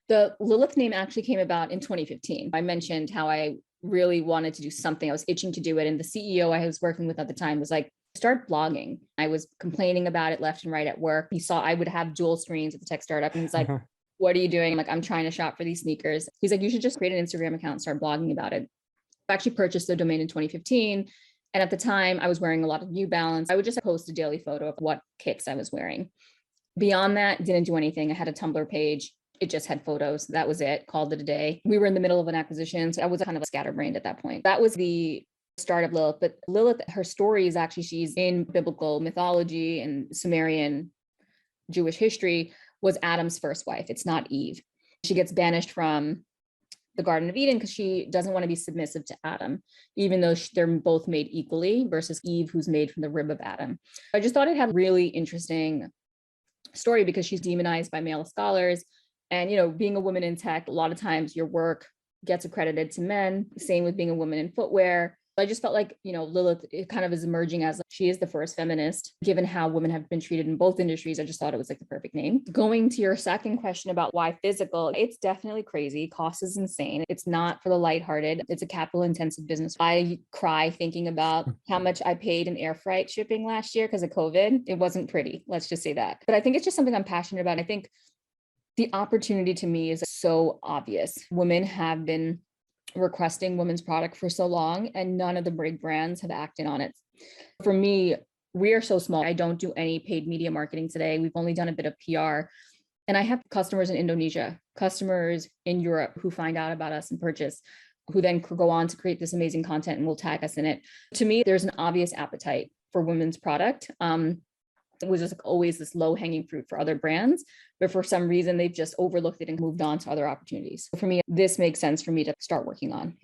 The Lilith name actually came about in 2015. I mentioned how I really wanted to do something. I was itching to do it. And the CEO I was working with at the time was like, start blogging. I was complaining about it left and right at work. He saw I would have dual screens at the tech startup. And he's like, what are you doing? I'm like, I'm trying to shop for these sneakers. He's like, you should just create an Instagram account and start blogging about it. I actually purchased the domain in 2015. And at the time I was wearing a lot of New Balance. I would just post a daily photo of what kicks I was wearing. Beyond that, didn't do anything. I had a Tumblr page. It just had photos. That was it. Called it a day. We were in the middle of an acquisition. So I was kind of scatterbrained at that point. That was the start of Lilith. But Lilith, her story is actually, she's in biblical mythology and Sumerian Jewish history, was Adam's first wife. It's not Eve. She gets banished from the Garden of Eden because she doesn't want to be submissive to Adam, even though they're both made equally, versus Eve, who's made from the rib of Adam. I just thought it had a really interesting story because she's demonized by male scholars. And, you know, being a woman in tech, a lot of times your work gets accredited to men. Same with being a woman in footwear. I just felt like, you know, Lilith, it kind of is emerging as she is the first feminist, given how women have been treated in both industries. I just thought it was like the perfect name. Going to your second question about why physical, it's definitely crazy. Cost is insane. It's not for the lighthearted. It's a capital intensive business. I cry thinking about how much I paid in air freight shipping last year because of COVID. It wasn't pretty. Let's just say that. But I think it's just something I'm passionate about. I think the opportunity to me is so obvious. Women have been requesting women's product for so long, and none of the big brands have acted on it. For me, we are so small. I don't do any paid media marketing today. We've only done a bit of PR. And I have customers in Indonesia, customers in Europe who find out about us and purchase, who then go on to create this amazing content and will tag us in it. To me, there's an obvious appetite for women's product. It was just always this low-hanging fruit for other brands, but for some reason they've just overlooked it and moved on to other opportunities. For me, this makes sense for me to start working on.